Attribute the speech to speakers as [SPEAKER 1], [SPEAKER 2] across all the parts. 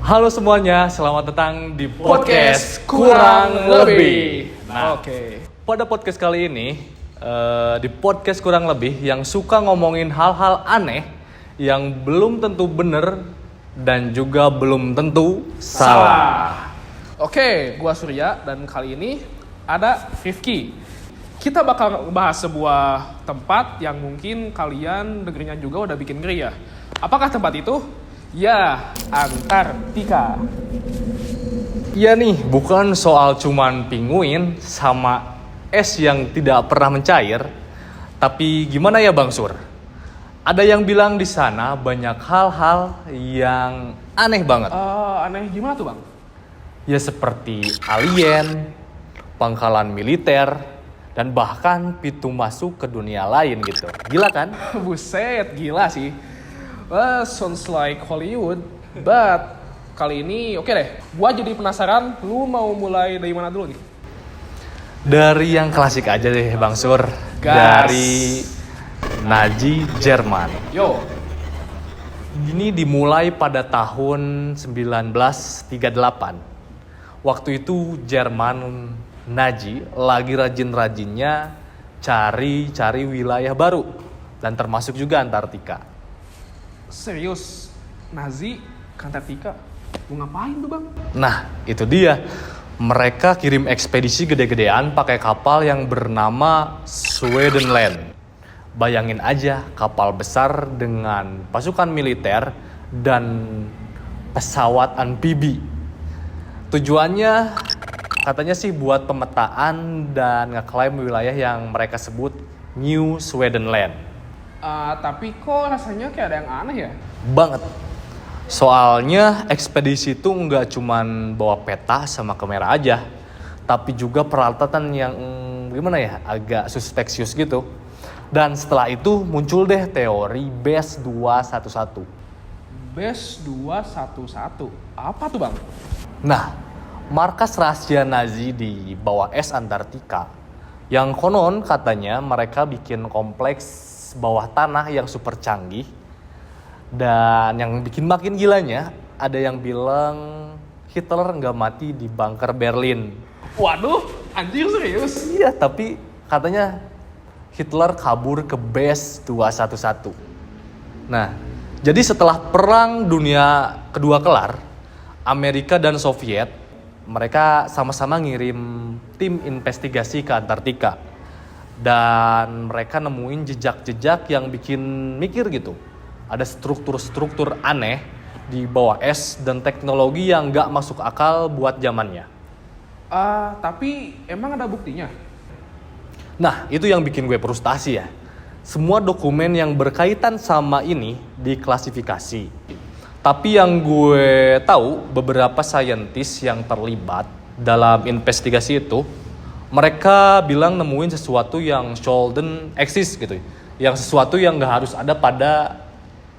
[SPEAKER 1] Halo semuanya, selamat datang di podcast Kurang Lebih. Nah, pada podcast kali ini, di podcast Kurang Lebih yang suka ngomongin hal-hal aneh yang belum tentu bener dan juga belum tentu salah.
[SPEAKER 2] Oke, gua Surya dan kali ini ada Rifki. Kita bakal bahas sebuah tempat yang mungkin kalian dengernya juga udah bikin ngeri ya. Apakah tempat itu? Ya, Antartika.
[SPEAKER 1] Iya nih, bukan soal cuman pinguin sama es yang tidak pernah mencair, tapi gimana ya Bang Sur? Ada yang bilang di sana banyak hal-hal yang aneh banget.
[SPEAKER 2] Aneh gimana tuh Bang?
[SPEAKER 1] Ya seperti alien, pangkalan militer, dan bahkan pintu masuk ke dunia lain gitu. Gila kan?
[SPEAKER 2] Buset, gila sih. Sounds like Hollywood, but kali ini oke deh. Gua jadi penasaran, lu mau mulai dari mana dulu nih?
[SPEAKER 1] Dari yang klasik aja deh Bang Sur.
[SPEAKER 2] Gas.
[SPEAKER 1] Dari Nazi Jerman.
[SPEAKER 2] Yo.
[SPEAKER 1] Ini dimulai pada tahun 1938. Waktu itu Jerman Nazi lagi rajin-rajinnya cari wilayah baru dan termasuk juga Antartika.
[SPEAKER 2] Serius? Nazi ke Antartika? Mau ngapain tuh Bang?
[SPEAKER 1] Nah, itu dia. Mereka kirim ekspedisi gede-gedean pakai kapal yang bernama Swedenland. Bayangin aja kapal besar dengan pasukan militer dan pesawat amfibi. Tujuannya katanya sih buat pemetaan dan ngeklaim wilayah yang mereka sebut New Swedenland.
[SPEAKER 2] Tapi kok rasanya kayak ada yang aneh ya?
[SPEAKER 1] Banget. Soalnya ekspedisi itu nggak cuman bawa peta sama kamera aja, tapi juga peralatan yang gimana ya, agak suspeksius gitu. Dan setelah itu muncul deh teori Base 211.
[SPEAKER 2] Base 211. Apa tuh Bang?
[SPEAKER 1] Nah, markas rahasia Nazi di bawah es Antartika. Yang konon katanya mereka bikin kompleks bawah tanah yang super canggih. Dan yang bikin makin gilanya, ada yang bilang Hitler nggak mati di bunker Berlin.
[SPEAKER 2] Waduh, anjir serius?
[SPEAKER 1] Iya, tapi katanya Hitler kabur ke Base 211. Nah, jadi setelah Perang Dunia Kedua kelar, Amerika dan Soviet, mereka sama-sama ngirim tim investigasi ke Antartika. Dan mereka nemuin jejak-jejak yang bikin mikir gitu. Ada struktur-struktur aneh di bawah es dan teknologi yang gak masuk akal buat zamannya.
[SPEAKER 2] Tapi emang ada buktinya?
[SPEAKER 1] Nah, itu yang bikin gue frustasi ya. Semua dokumen yang berkaitan sama ini diklasifikasi. Tapi yang gue tahu, beberapa saintis yang terlibat dalam investigasi itu, mereka bilang nemuin sesuatu yang shouldn't exist gitu. Yang sesuatu yang gak harus ada pada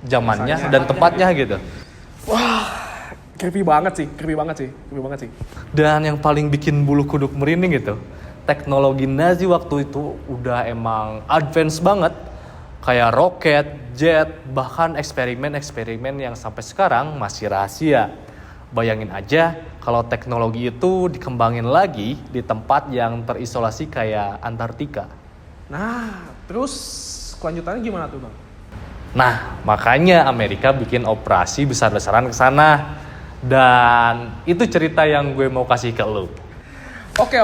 [SPEAKER 1] zamannya dan tempatnya gitu.
[SPEAKER 2] Wah, creepy banget sih.
[SPEAKER 1] Dan yang paling bikin bulu kuduk merinding gitu, teknologi Nazi waktu itu udah emang advance banget. Kayak roket, jet, bahkan eksperimen-eksperimen yang sampai sekarang masih rahasia. Bayangin aja kalau teknologi itu dikembangin lagi di tempat yang terisolasi kayak Antartika.
[SPEAKER 2] Nah, terus kelanjutannya gimana tuh Bang?
[SPEAKER 1] Nah, makanya Amerika bikin operasi besar-besaran ke sana. Dan itu cerita yang gue mau kasih ke lu.
[SPEAKER 2] Oke.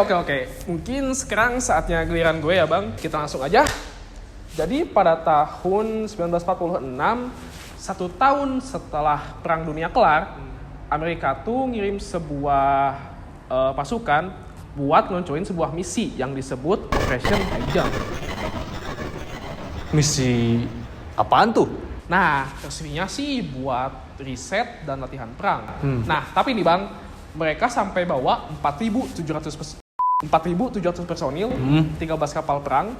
[SPEAKER 2] Mungkin sekarang saatnya giliran gue ya Bang. Kita langsung aja. Jadi pada tahun 1946, 1 tahun setelah Perang Dunia kelar, Amerika tuh ngirim sebuah pasukan buat ngeluncurin sebuah misi yang disebut Operation High Jump.
[SPEAKER 1] Misi apaan tuh?
[SPEAKER 2] Nah, resminya sih buat riset dan latihan perang. Nah, tapi nih Bang, mereka sampai bawa 4.700 personil, 13 kapal perang,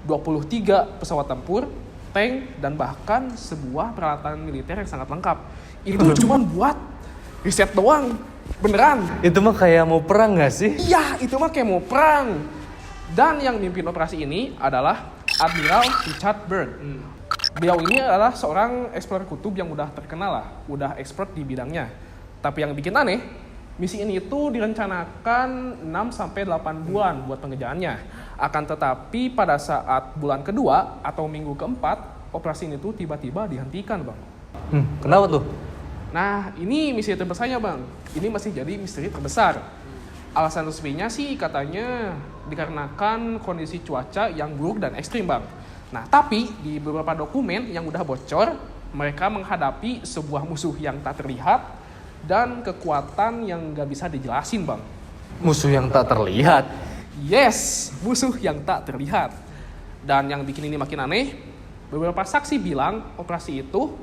[SPEAKER 2] 23 pesawat tempur, tank, dan bahkan sebuah peralatan militer yang sangat lengkap. Itu cuma buat riset doang, beneran.
[SPEAKER 1] Itu mah kayak mau perang gak sih?
[SPEAKER 2] Iya, itu mah kayak mau perang. Dan yang mimpin operasi ini adalah Admiral Richard Byrd. Beliau ini adalah seorang explorer kutub yang udah terkenal lah, udah expert di bidangnya. Tapi yang bikin aneh, misi ini itu direncanakan 6-8 bulan buat pengerjaannya. Akan tetapi pada saat bulan kedua atau minggu keempat, operasi ini tuh tiba-tiba dihentikan, Bang.
[SPEAKER 1] Kenapa tuh?
[SPEAKER 2] Nah, ini misi terbesarnya, Bang. Ini masih jadi misteri terbesar. Alasan resminya sih katanya dikarenakan kondisi cuaca yang buruk dan ekstrim, Bang. Nah, tapi di beberapa dokumen yang udah bocor, mereka menghadapi sebuah musuh yang tak terlihat dan kekuatan yang nggak bisa dijelasin, Bang.
[SPEAKER 1] Musuh yang tak terlihat?
[SPEAKER 2] Yes, musuh yang tak terlihat. Dan yang bikin ini makin aneh, beberapa saksi bilang operasi itu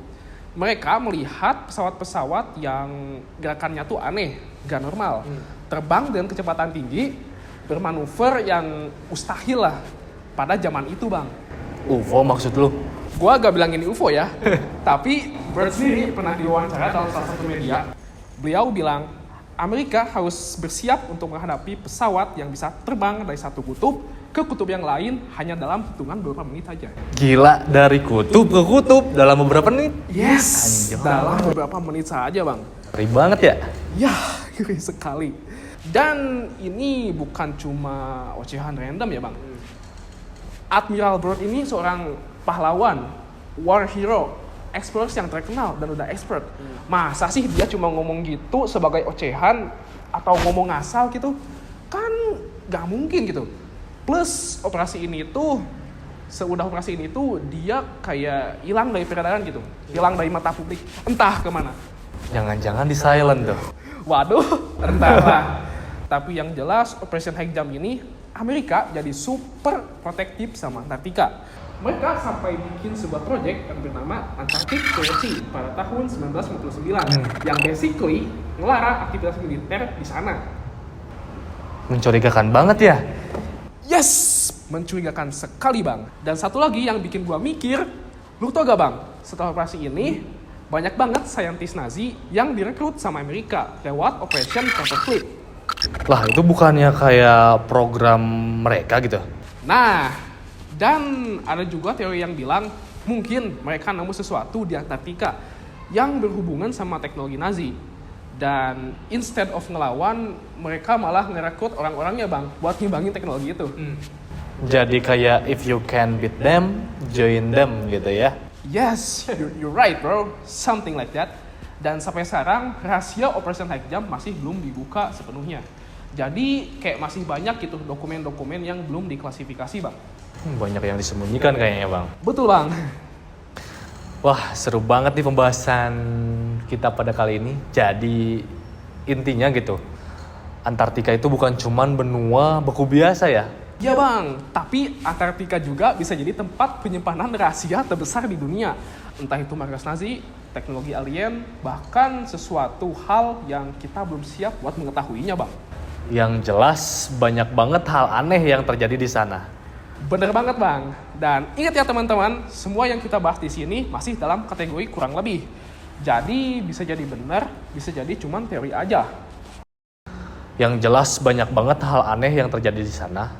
[SPEAKER 2] mereka melihat pesawat-pesawat yang gerakannya tuh aneh, gak normal. Terbang dengan kecepatan tinggi, bermanuver yang mustahil lah pada zaman itu, Bang.
[SPEAKER 1] UFO maksud lu?
[SPEAKER 2] Gua gak bilang ini UFO ya, tapi Byrd sendiri pernah diwawancara dalam salah satu media. Beliau bilang, Amerika harus bersiap untuk menghadapi pesawat yang bisa terbang dari satu kutub ke kutub yang lain hanya dalam hitungan beberapa menit saja.
[SPEAKER 1] Gila, dari kutub ke kutub dalam beberapa menit?
[SPEAKER 2] Yes,
[SPEAKER 1] Anjir.
[SPEAKER 2] dalam beberapa menit saja, Bang.
[SPEAKER 1] Ngeri banget ya?
[SPEAKER 2] Ya, ngeri sekali. Dan ini bukan cuma ocehan random ya, Bang. Admiral Byrd ini seorang pahlawan, war hero, explorers yang terkenal dan udah expert. Masa sih dia cuma ngomong gitu sebagai ocehan atau ngomong ngasal gitu? Kan gak mungkin gitu. Plus operasi ini tuh, seudah operasi ini tuh dia kayak hilang dari peredaran gitu. Hilang dari mata publik, entah kemana.
[SPEAKER 1] Jangan-jangan di silent tuh.
[SPEAKER 2] Waduh, entahlah. Tapi yang jelas Operation High Jump ini Amerika jadi super protektif sama Antartika. Mereka sampai bikin sebuah proyek yang bernama Antarctic Treaty pada tahun 1959 yang basically ngelarang aktivitas militer di sana.
[SPEAKER 1] Mencurigakan banget ya?
[SPEAKER 2] Yes, mencurigakan sekali, Bang. Dan satu lagi yang bikin gua mikir, lu tau gak, Bang? Setelah operasi ini, banyak banget saintis Nazi yang direkrut sama Amerika lewat Operation Paperclip.
[SPEAKER 1] Lah, itu bukannya kayak program mereka gitu?
[SPEAKER 2] Nah, dan ada juga teori yang bilang mungkin mereka nemu sesuatu di Antartika yang berhubungan sama teknologi Nazi. Dan instead of ngelawan, mereka malah ngerekrut orang-orangnya, Bang, buat ngimbangin teknologi itu.
[SPEAKER 1] Jadi kayak if you can beat them, join them gitu ya?
[SPEAKER 2] Yes, you're right, bro. Something like that. Dan sampai sekarang, rahasia Operation High Jump masih belum dibuka sepenuhnya. Jadi kayak masih banyak gitu dokumen-dokumen yang belum diklasifikasi, Bang.
[SPEAKER 1] Banyak yang disembunyikan kayaknya, Bang.
[SPEAKER 2] Betul, Bang.
[SPEAKER 1] Wah, seru banget nih pembahasan kita pada kali ini. Jadi intinya gitu, Antartika itu bukan cuman benua beku biasa ya?
[SPEAKER 2] Ya, Bang, tapi Antartika juga bisa jadi tempat penyimpanan rahasia terbesar di dunia. Entah itu markas Nazi, teknologi alien, bahkan sesuatu hal yang kita belum siap buat mengetahuinya, Bang.
[SPEAKER 1] Yang jelas banyak banget hal aneh yang terjadi di sana.
[SPEAKER 2] Bener banget, Bang. Dan ingat ya teman-teman, semua yang kita bahas di sini masih dalam kategori kurang lebih. Jadi bisa jadi benar, bisa jadi cuman teori aja.
[SPEAKER 1] Yang jelas banyak banget hal aneh yang terjadi di sana.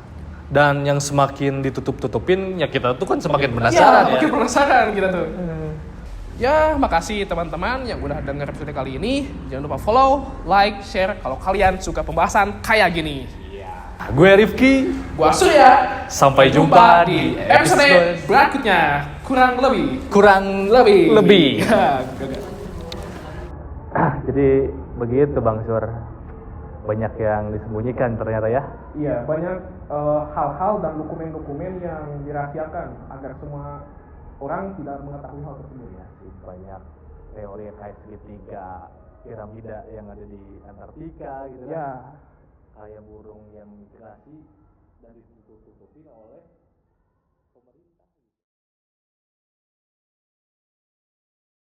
[SPEAKER 1] Dan yang semakin ditutup-tutupin, ya kita tuh kan semakin penasaran ya.
[SPEAKER 2] Makin penasaran kita tuh. Ya, makasih teman-teman yang udah denger episode kali ini. Jangan lupa follow, like, share kalau kalian suka pembahasan kayak gini.
[SPEAKER 1] Gue Rifki,
[SPEAKER 2] Gua Surya.
[SPEAKER 1] sampai jumpa di
[SPEAKER 2] episode berikutnya. Kurang lebih.
[SPEAKER 1] Jadi begitu Bang Sur. Banyak yang disembunyikan ternyata ya.
[SPEAKER 2] Iya, banyak hal-hal dan dokumen-dokumen yang dirahasiakan agar semua orang tidak mengetahui hal tersebut ya.
[SPEAKER 1] Banyak teori kayak segitiga piramida yang ada di Antartika gitu kan.
[SPEAKER 2] Ya.
[SPEAKER 1] Kayak burung yang migrasi dan ditutup-tutupin oleh pemerintah.